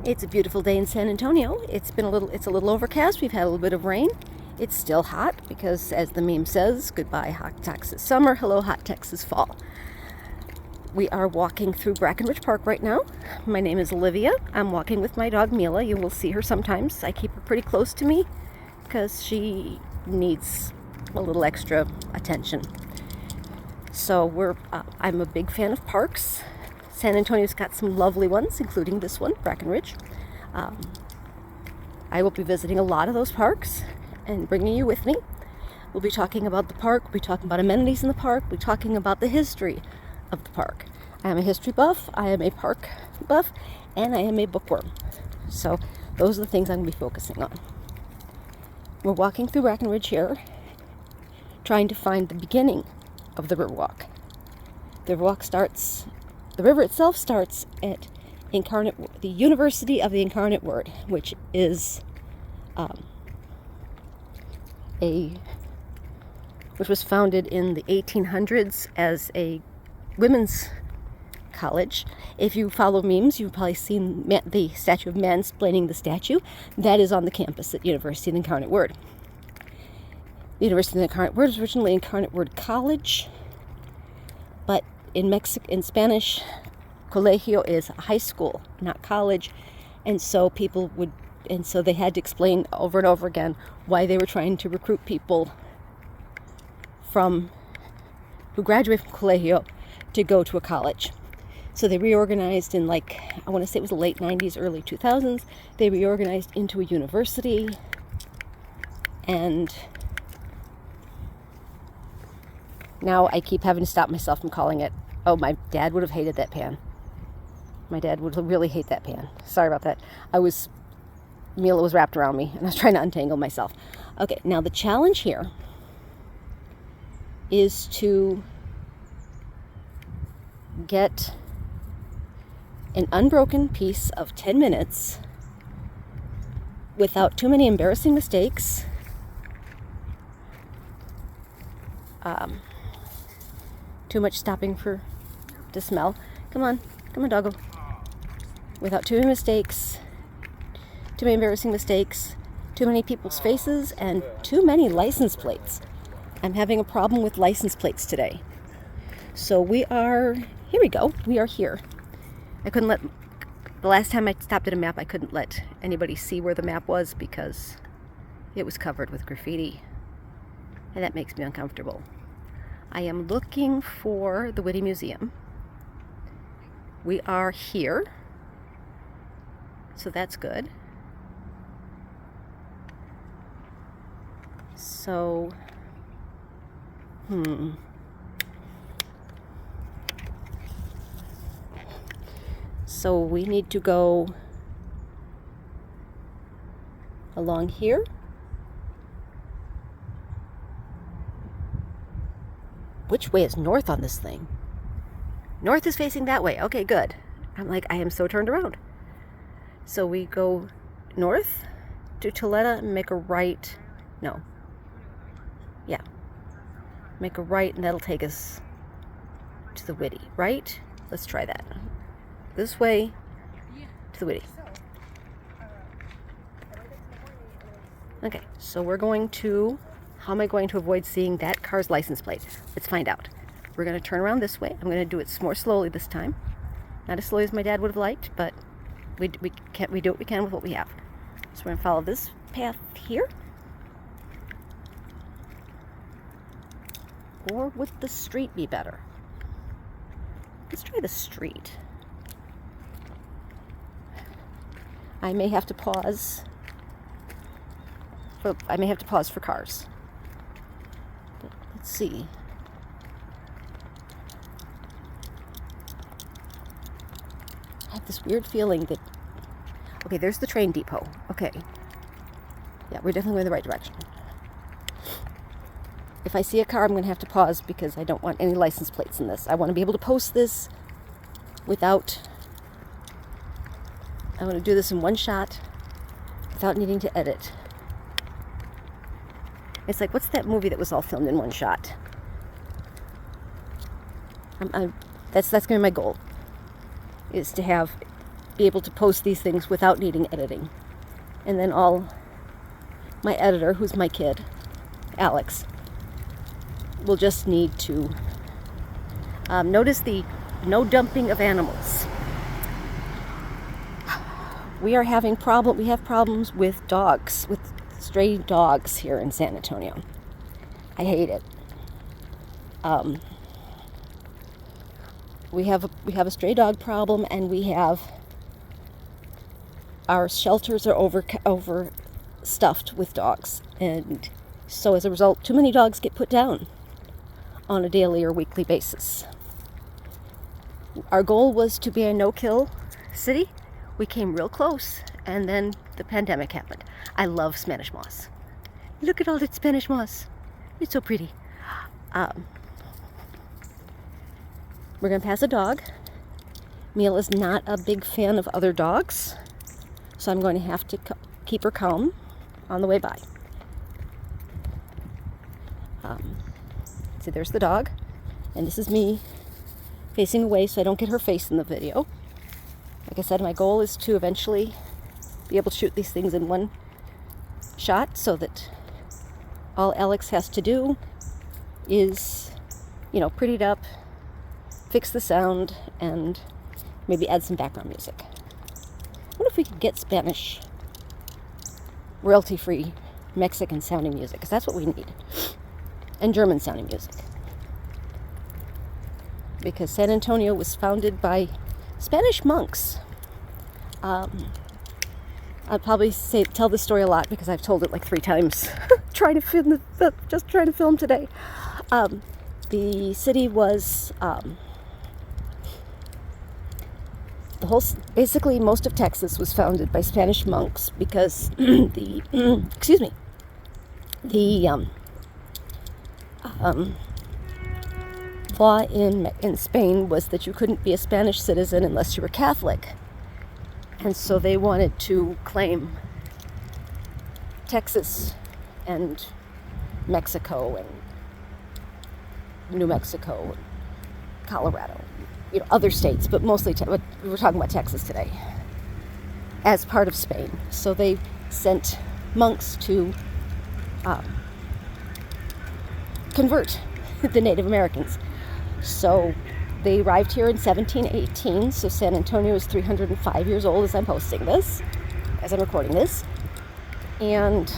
It's a beautiful day in San Antonio. It's a little overcast. We've had a little bit of rain. It's still hot because, as the meme says, goodbye hot Texas summer, hello hot Texas fall. We are walking through Brackenridge Park right now. My name is Olivia. I'm walking with my dog Mila. You will see her sometimes. I keep her pretty close to me because she needs a little extra attention. So I'm a big fan of parks. San Antonio's got some lovely ones, including this one, Brackenridge. I will be visiting a lot of those parks and bringing you with me. We'll be talking about the park, we'll be talking about amenities in the park, we'll be talking about the history of the park. I am a history buff, I am a park buff, and I am a bookworm. So those are the things I'm going to be focusing on. We're walking through Brackenridge here, trying to find the beginning of the Riverwalk. The river itself starts at the University of the Incarnate Word, which is which was founded in the 1800s as a women's college. If you follow memes, you've probably seen the statue of mansplaining the statue. That is on the campus at University of the Incarnate Word. The University of the Incarnate Word was originally Incarnate Word College, but in Spanish, colegio is high school, not college, and so they had to explain over and over again why they were trying to recruit people who graduate from colegio to go to a college. So they reorganized in I want to say it was the late 90s, early 2000s. They reorganized into a university, and now I keep having to stop myself from calling it, oh, my dad would have hated that pan. My dad would really hate that pan. Sorry about that. Mila was wrapped around me, and I was trying to untangle myself. Okay, now the challenge here is to get an unbroken piece of 10 minutes without too many embarrassing mistakes, too much stopping to smell. Come on, doggo. Without too many mistakes, too many embarrassing mistakes, too many people's faces, and too many license plates. I'm having a problem with license plates today. So here we go. We are here. The last time I stopped at a map, I couldn't let anybody see where the map was because it was covered with graffiti, and that makes me uncomfortable. I am looking for the Whitty Museum. We are here, so that's good. So, So we need to go along here. Which way is north on this thing? North is facing that way. Okay, good. I am so turned around. So we go north to Toletta and make a right. No. Yeah. Make a right, and that'll take us to the Whitty, right? Let's try that. This way to the Whitty. Okay, so how am I going to avoid seeing that car's license plate? Let's find out. We're going to turn around this way. I'm going to do it more slowly this time. Not as slowly as my dad would have liked, but we do what we can with what we have. So we're going to follow this path here. Or would the street be better? Let's try the street. I may have to pause. I may have to pause for cars. But let's see. I have this weird feeling that... Okay, there's the train depot. Okay. Yeah, we're definitely going the right direction. If I see a car, I'm going to have to pause because I don't want any license plates in this. I want to be able to post this I want to do this in one shot without needing to edit. It's like, what's that movie that was all filmed in one shot? That's going to be my goal, is to have be able to post these things without needing editing. And then my editor, who's my kid, Alex, will just need to notice the no dumping of animals. We have problems with dogs, with stray dogs here in San Antonio. I hate it. We have a stray dog problem, and our shelters are overstuffed with dogs, and so as a result, too many dogs get put down on a daily or weekly basis. Our goal was to be a no-kill city. We came real close, and then the pandemic happened. I love Spanish moss. Look at all that Spanish moss. It's so pretty. We're going to pass a dog. Mila's not a big fan of other dogs, so I'm going to have to keep her calm on the way by. See, there's the dog, and this is me facing away so I don't get her face in the video. Like I said, my goal is to eventually be able to shoot these things in one shot so that all Alex has to do is, pretty it up, fix the sound, and maybe add some background music. I wonder if we could get Spanish royalty-free Mexican sounding music, because that's what we need. And German sounding music. Because San Antonio was founded by Spanish monks. I'll probably tell this story a lot because I've told it like 3 times. trying to film today. The city was basically most of Texas was founded by Spanish monks because the law in Spain was that you couldn't be a Spanish citizen unless you were Catholic. And so they wanted to claim Texas and Mexico and New Mexico and Colorado, other states, but mostly we were talking about Texas today, as part of Spain. So they sent monks to convert the Native Americans. So they arrived here in 1718, so San Antonio is 305 years old as I'm recording this. And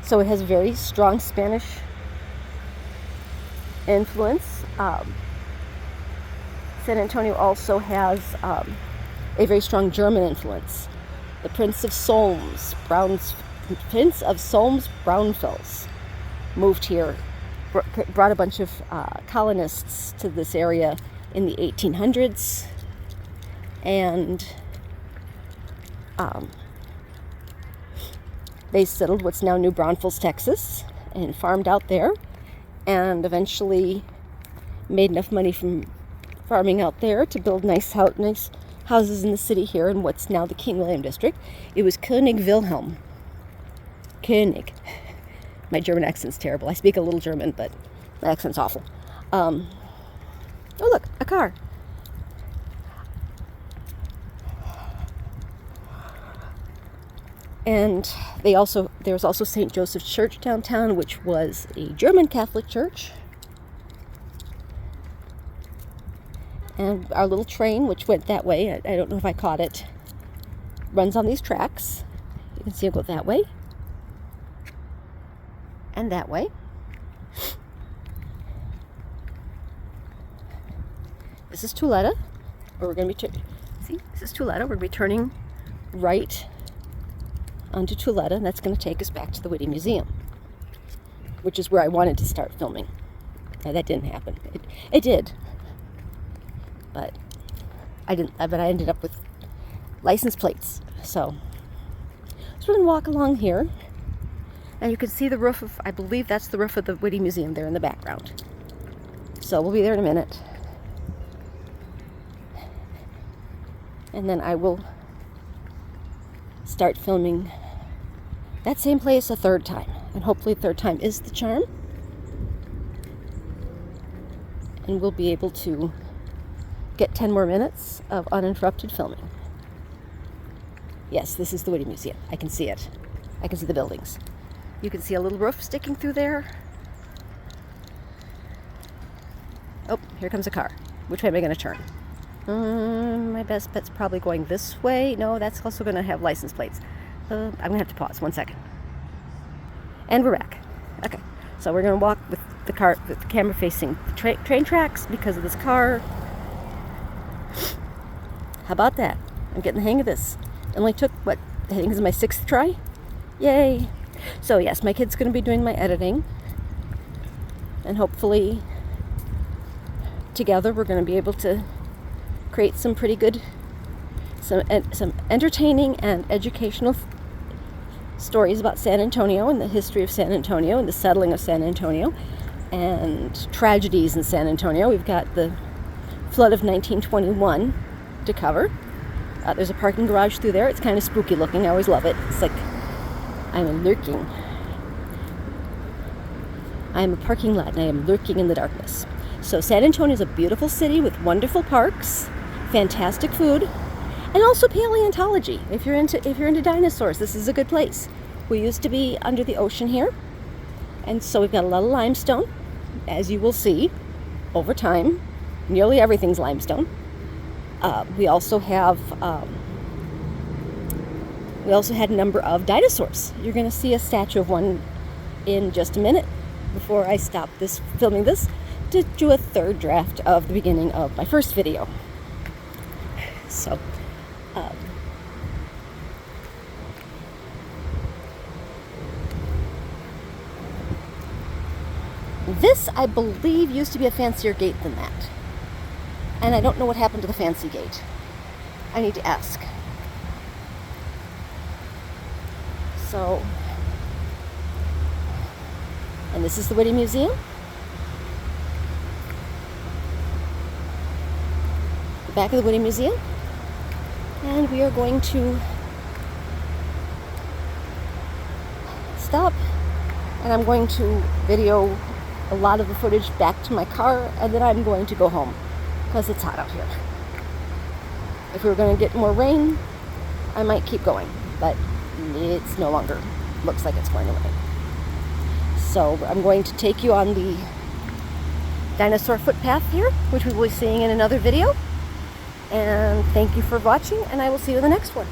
so it has very strong Spanish influence. San Antonio also has a very strong German influence. The Prince of Solms Braunfels moved here, brought a bunch of colonists to this area in the 1800s, and they settled what's now New Braunfels, Texas, and farmed out there, and eventually made enough money from farming out there to build nice houses in the city here in what's now the King William District. It was König Wilhelm. König. My German accent's terrible. I speak a little German, but my accent's awful. Oh look, a car. And there's also St. Joseph's Church downtown, which was a German Catholic church. And our little train, which went that way, I don't know if I caught it, runs on these tracks. You can see it go that way. And that way. This is Tuleta, where we're going to be this is Tuleta. We're going to be turning right onto Tuleta, and that's going to take us back to the Whitty Museum, which is where I wanted to start filming. Now, that didn't happen. It did, but I didn't. But I ended up with license plates. So we're going to walk along here. And you can see the roof I believe that's the roof of the Whitty Museum there in the background. So we'll be there in a minute. And then I will start filming that same place a 3rd time. And hopefully 3rd time is the charm. and we'll be able to get 10 more minutes of uninterrupted filming. Yes, this is the Whitty Museum. I can see it. I can see the buildings. You can see a little roof sticking through there. Oh, here comes a car. Which way am I going to turn? My best bet's probably going this way. No, that's also going to have license plates. I'm going to have to pause 1 second. And we're back. Okay, so we're going to walk with the car, with the camera facing the train tracks because of this car. How about that? I'm getting the hang of this. It only took, what, I think this is my 6th try? Yay! So yes, my kid's going to be doing my editing. And hopefully, together, we're going to be able to create some pretty good, some entertaining and educational stories about San Antonio and the history of San Antonio and the settling of San Antonio and tragedies in San Antonio. We've got the flood of 1921 to cover. There's a parking garage through there. It's kind of spooky looking. I always love it. It's like I'm lurking. I am a parking lot and I am lurking in the darkness. So San Antonio is a beautiful city with wonderful parks, fantastic food, and also paleontology. If you're into dinosaurs, this is a good place. We used to be under the ocean here, and so we've got a lot of limestone, as you will see over time. Nearly everything's limestone. We also had a number of dinosaurs. You're going to see a statue of one in just a minute before I stop filming this to do a third draft of the beginning of my first video. So, this, I believe, used to be a fancier gate than that. And I don't know what happened to the fancy gate. I need to ask. So, and this is the Whitty Museum. The back of the Whitty Museum. And we are going to stop, and I'm going to video a lot of the footage back to my car, and then I'm going to go home because it's hot out here. If we were going to get more rain, I might keep going, but it's no longer looks like it's going to rain. So I'm going to take you on the dinosaur footpath here, which we will be seeing in another video. And thank you for watching, and I will see you in the next one.